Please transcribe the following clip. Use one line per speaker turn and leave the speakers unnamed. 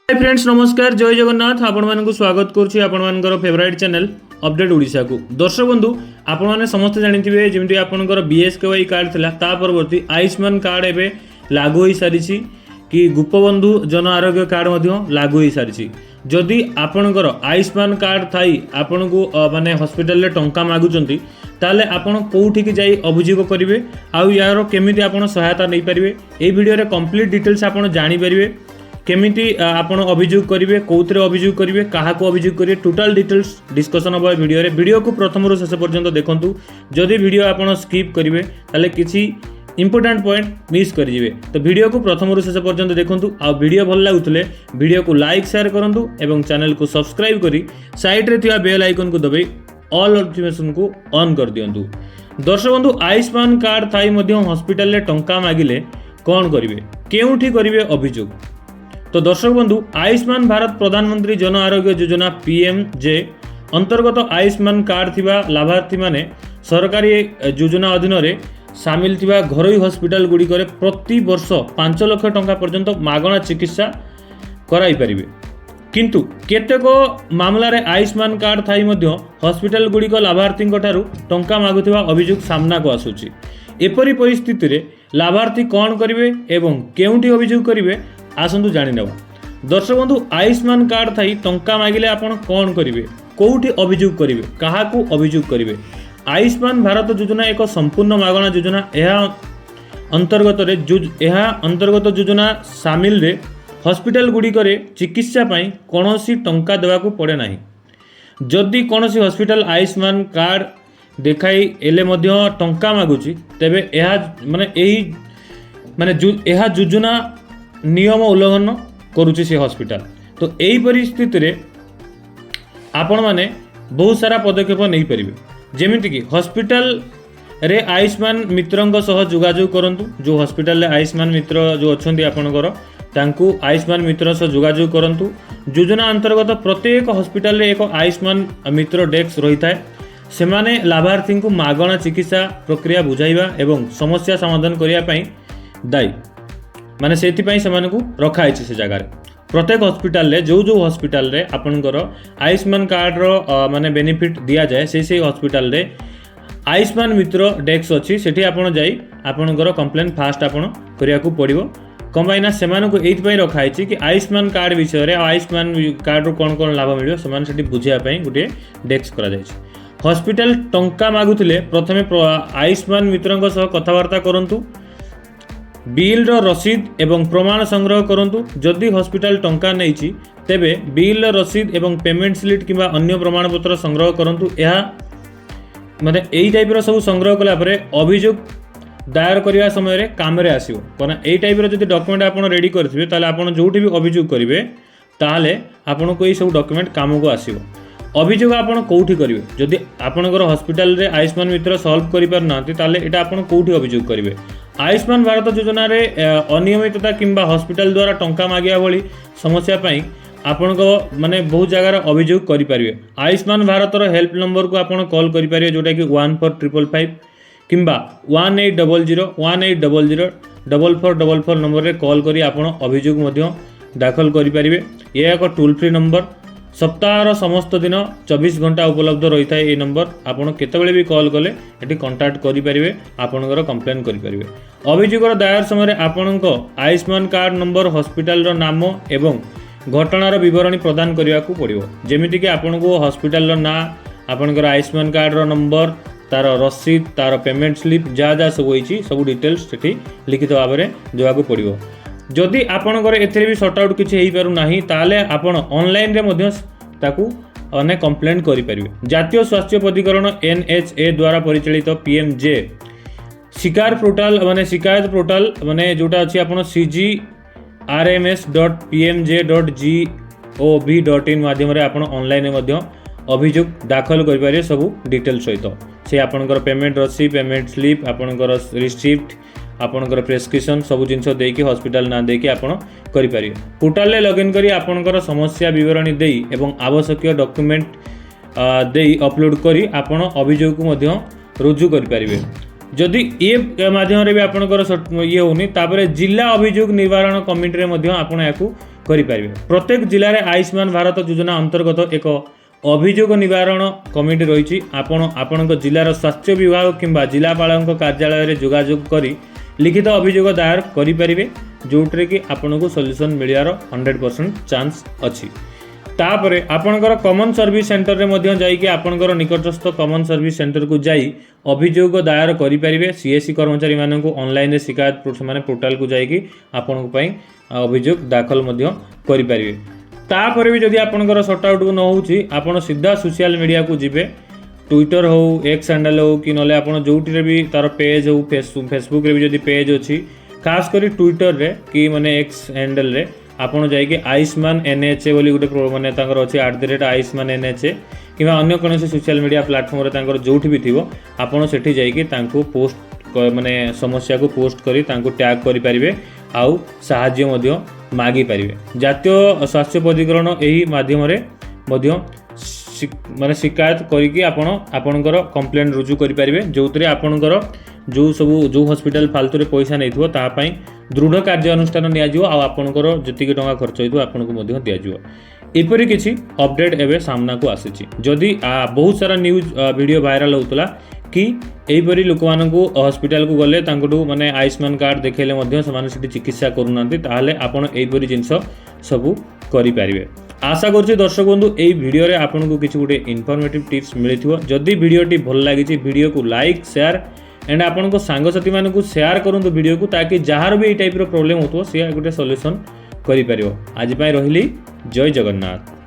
Hi friends नमस्कार जय जगन्नाथ आपण मानक स्वागत करुच्ची आपण मानकर फेवरेट चैनल अपडेट ओडिशा को। दर्शक बंधु आपण माने समस्त जानिथिबे जेमति आपनकर बीएसकेवाई कार्ड थिला ता परवर्ती आयुष्मान कार्ड एबे लागू होई सारिछि कि गोपबंधु जन आरोग्य कार्ड मध्य लागू होई सारिछि। जदि आपनकर आयुष्मान कार्ड थाई आपन को माने हॉस्पिटल रे टंका मागुचंती ताले आपण कोठी की जाई अभियोग करिवे आउ यार केमिति आपण सहायता नै परिवे ए वीडियो रे कंप्लीट डिटेल्स आपण जानि परिवे केमिति आपण अभियोग करेंगे कौन अभियोग करेंगे क्या अभियोग करेंगे टोटाल डिटेल्स डिस्कसन हम वीडियो को प्रथम शेष पर्यंत देखूँ। जदि वीडियो आपण स्किप करेंगे ताले किसी इंपोर्टेंट पॉइंट मिस करेंगे तो वीडियो को प्रथम शेष पर्यंत देखूँ। आ वीडियो भल लगुले वीडियो को लाइक शेयर करूँ और चैनल को सब्सक्राइब करी साइड रे थिया बेल आइकन को दबाई ऑल नोटिफिकेशन को ऑन कर दिंतु। दर्शक बंधु आयुष्मान कार्ड थाई हॉस्पिटल रे टंका मागिले कौन करेंगे केउठी करेंगे अभियोग। तो दर्शक बंधु आयुष्मान भारत प्रधानमंत्री जन आरोग्य योजना पीएमजे अंतर्गत आयुष्मान कार्ड थिबा लाभार्थी माने सरकारी योजना अधीन रे सामिल थिबा घरोई हॉस्पिटल गुडी करे प्रति वर्ष 5 लाख टंका पर्यंत मागणा चिकित्सा कराई परिबे। किंतु केतेक मामला रे आयुष्मान कार्ड थाई मध्य हॉस्पिटल गुडी को लाभार्थी ठारू टंका मागुथिबा अभियोग सामना को आसुची। एपरि परिस्थिति रे लाभार्थी कौन करिवे एवं केउंठी अभियोग करिवे आसतु जानी नेबा। दर्शक बंधु आयुष्मान कार्ड थाई टंका मागिले आपण कौन करेंगे कौटी अभियोग करेंगे क्या अभियोग करेंगे। आयुष्मान भारत योजना एक संपूर्ण मागणा योजना अंतर्गत योजना सामिल रे हॉस्पिटल गुडी करे चिकित्सा पाई कोनोसी टंका देवाकू पड़े नाही। जदि कोनोसी हॉस्पिटल आयुष्मान कार्ड देखाई एले मध्य टंका मागुची तेबे एहा योजना नियम उल्लंघन करुच्ची से हॉस्पिटल। तो यही परिस्थिति रे आपण माने बहुत सारा पदक्षेप नहीं पारिबे जेमिति कि हॉस्पिटल रे आयुष्मान मित्रंक सह जोगाजोग करंतु। जो हॉस्पिटल रे आयुष्मान मित्र जो अछंती आपनकर तांकू आयुष्मान मित्र सह जोगाजोग करंतु। योजना अंतर्गत प्रत्येक हॉस्पिटल रे एक आयुष्मान मित्र डेस्क रही थाए। सेमाने लाभार्थी को मागणा चिकित्सा प्रक्रिया बुझाइबा एवं समस्या समाधान करिया पई दायी माने सेथिपाई सेमानकु रखाई से जगार। प्रत्येक हॉस्पिटल रे जो हॉस्पिटल रे आपनकर आयुष्मान कार्ड रो माने बेनिफिट दिया जाए से हॉस्पिटल रे आयुष्मान मित्र डेस्क अच्छी सेठी आपण जाई आपनकर कंप्लेन फास्ट आपण करिया को पड़िबो। कंबाइना सेमानकु एइथपाई रखाई कि आयुष्मान कार्ड विषय रे आयुष्मान कार्ड रो कोन कोन लाभ मिलियो सेमान सेठी बुझिया पई गुटे डेस्क करा जाय। हॉस्पिटल टंका मागुथिले प्रथमे आयुष्मान मित्रंक सह कथावार्ता करंतु। बिल रो रसीद एवं प्रमाण संग्रह करंतु। जदि हॉस्पिटल टंका नैछि तेबे बिल रसीद एवं पेमेंट स्लिप किंबा अन्य प्रमाण पत्र संग्रह करंतु। यह माने एई टाइप रो सब संग्रह कला परे अभियोग दायर करिया समय रे काम रे आसीबो। कोना एई टाइप रो जदि डॉक्यूमेंट आपण रेडी करथिबे ताले आपण जोठी भी अभियोग करिवे ताले आपण को एई सब डॉक्यूमेंट काम को आसीबो। अभियोग आपण कोठी करिवे जदि आपनकर हॉस्पिटल रे आयुष्मान मित्र सॉल्व करि पार नांती ताले एटा आपण कोठी अभियोग करिवे। आयुष्मान भारत योजना रे अनियमितता किंबा हॉस्पिटल द्वारा टंका मागिया भली समस्या पाई आपण को माने बहुत जगह अभियोग करि परिवे। आयुष्मान भारत रो हेल्प नंबर को आपण कॉल करि परिवे जोटा कि 14555 किंबा 1800 4444 नंबर रे कॉल करी आपण अभियोग मध्य दाखल करि परिवे। ये एक टोल फ्री नंबर सप्ताहर समस्त दिन 24 घंटा उपलब्ध रही है। ये नंबर आपड़ केतबेले भी कॉल कले ये कांटेक्ट करेंगे आपणकर कंप्लेन करेंगे। अभियोग दायर समय आपण आयुष्मान कार्ड नंबर हॉस्पिटल रो नाम एवं घटनार विवरणी प्रदान करने को पड़ो। जमीक आपन को हॉस्पिटल ना आपणकर आयुष्मान कार्ड रो नंबर तार रसीद तार पेमेंट स्लिप जहाँ जहाँ सब होती सब डिटेल्स से लिखित भाव में देवाक पड़ो। जदि आपणकर एथिरे भी सॉर्ट आउट किछि हेई पारु नाही ताले आपण ऑनलाइन रे मध्य ताकू अने कंप्लेंट करि परिबे। जातीय स्वास्थ्य प्राधिकरण एनएचए द्वारा परिचालित पीएमजे शिकायत पोर्टल माने जोटा अछि आपण cgrms.pmj.gov.in माध्यम रे आपण ऑनलाइन मध्य अभियोग दाखल करि पारे सब डिटेल्स सहित से आपणकर पेमेंट रसीद पेमेंट स्लिप आपणकर रिसिप्ट आपणकर प्रेस्क्रिप्शन सब जिनस देकी हॉस्पिटल ना देकी आपण करि पारिबे। पोर्टल रे लॉगिन करी आपणकर समस्या विवरणी देई एवं आवश्यक डॉक्यूमेंट देई अपलोड करी आपण अभियोग को मध्य रुजु करि पारिबे। जदि ये माध्यम रे भी आपणकर ये होनी तापरे जिला अभियोग निवारण कमिटी रे मध्य आपण याकू କରିପାରିବେ। ପ୍ରତ୍ୟେକ ଜିଲ୍ଲାରେ ଆୟୁଷ୍ମାନ ଭାରତ ଯୋଜନା ଅନ୍ତର୍ଗତ ଏକ ଅଭିଯୋଗ ନିବାରଣ କମିଟି ରହିଛି। ଆପଣଙ୍କ ଜିଲ୍ଲାର ସ୍ୱାସ୍ଥ୍ୟ ବିଭାଗ କିମ୍ବା ଜିଲ୍ଲାପାଳଙ୍କ କାର୍ଯ୍ୟାଳୟରେ ଯୋଗାଯୋଗ କରି ଲିଖିତ ଅଭିଯୋଗ ଦାୟର କରିପାରିବେ, ଯେଉଁଥିରେ କି ଆପଣଙ୍କୁ ସଲ୍ୟୁସନ୍ ମିଳିବାର 100% ଚାନ୍ସ ଅଛି। ତାପରେ ଆପଣଙ୍କର କମନ୍ ସର୍ଭିସ୍ ସେଣ୍ଟରରେ ମଧ୍ୟ ଯାଇକି ଆପଣଙ୍କର ନିକଟସ୍ଥ କମନ୍ ସର୍ଭିସ୍ ସେଣ୍ଟରକୁ ଯାଇ ଅଭିଯୋଗ ଦାୟର କରିପାରିବେ। ସିଏସ୍ସି କର୍ମଚାରୀମାନଙ୍କୁ ଅନଲାଇନରେ ଶିକାୟତ ସେମାନେ ପୋର୍ଟାଲକୁ ଯାଇକି ଆପଣଙ୍କ ପାଇଁ ଅଭିଯୋଗ ଦାଖଲ ମଧ୍ୟ କରିପାରିବେ। ତାପରେ ବି ଯଦି ଆପଣଙ୍କର ସର୍ଟ ଆଉଟ୍ ନ ହେଉଛି ଆପଣ ସିଧା ସୋସିଆଲ ମିଡ଼ିଆକୁ ଯିବେ, ଟ୍ୱିଟର ହେଉ, ଏକ୍ସ ହ୍ୟାଣ୍ଡେଲ୍ ହେଉ କି ନହେଲେ ଆପଣ ଯେଉଁଥିରେ ବି ତାର ପେଜ୍ ହେଉ, ଫେସବୁକ୍ରେ ବି ଯଦି ପେଜ୍ ଅଛି, ଖାସ୍ କରି ଟ୍ୱିଟରରେ କି ମାନେ ଏକ୍ସ ହ୍ୟାଣ୍ଡେଲ୍ରେ ଆପଣ ଯାଇକି ଆୟୁଷ୍ମାନ NHA ବୋଲି ଗୋଟେ ମାନେ ତାଙ୍କର ଅଛି @ଆୟୁଷ୍ମାନ NHA କିମ୍ବା ଅନ୍ୟ କୌଣସି ସୋସିଆଲ ମିଡ଼ିଆ ପ୍ଲାଟଫର୍ମରେ ତାଙ୍କର ଯେଉଁଠି ବି ଥିବ ଆପଣ ସେଠି ଯାଇକି ତାଙ୍କୁ ପୋଷ୍ଟ ମାନେ ସମସ୍ୟାକୁ ପୋଷ୍ଟ କରି ତାଙ୍କୁ ଟ୍ୟାଗ୍ କରିପାରିବେ ଆଉ ସାହାଯ୍ୟ ମଧ୍ୟ ମାଗିପାରିବେ। ଜାତୀୟ ସ୍ୱାସ୍ଥ୍ୟ ପଞ୍ଜୀକରଣ ଏହି ମାଧ୍ୟମରେ ମଧ୍ୟ ମାନେ ଶିକାୟତ କରିକି ଆପଣଙ୍କର କମ୍ପ୍ଲେନ୍ ରୁଜୁ କରିପାରିବେ, ଯେଉଁଥିରେ ଆପଣଙ୍କର ଯେଉଁ ହସ୍ପିଟାଲ ଫାଲତୁରେ ପଇସା ନେଇଥିବ ତାହା ପାଇଁ ଦୃଢ଼ କାର୍ଯ୍ୟାନୁଷ୍ଠାନ ନିଆଯିବ ଆଉ ଆପଣଙ୍କର ଯେତିକି ଟଙ୍କା ଖର୍ଚ୍ଚ ହୋଇଥିବ ଆପଣଙ୍କୁ ମଧ୍ୟ ଦିଆଯିବ। ଏପରି କିଛି ଅପଡେଟ୍ ଏବେ ସାମ୍ନାକୁ ଆସିଛି। ଯଦି ବହୁତ ସାରା ନ୍ୟୁଜ୍ ଭିଡ଼ିଓ ଭାଇରାଲ ହେଉଥିଲା କି ଏହିପରି ଲୋକମାନଙ୍କୁ ହସ୍ପିଟାଲକୁ ଗଲେ ତାଙ୍କଠୁ ମାନେ ଆୟୁଷ୍ମାନ କାର୍ଡ଼ ଦେଖାଇଲେ ମଧ୍ୟ ସେମାନେ ସେଠି ଚିକିତ୍ସା କରୁନାହାନ୍ତି, ତାହେଲେ ଆପଣ ଏହିପରି ଜିନିଷ ସବୁ କରିପାରିବେ। आशा करुँच दर्शक बंधु यही भिडियो आपको किसी गोटे इनफॉर्मेटिव टिप्स मिली। जदि भिडियोटी भल लगी भिडियो को लाइक शेयर एंड आपण सांगसाथी मानक शेयर करूँ भिडियो को, ताकि जार भी ये टाइप प्रोब्लेम हो सी गोटे सॉल्यूशन करि परियो। आज रही जय जगन्नाथ।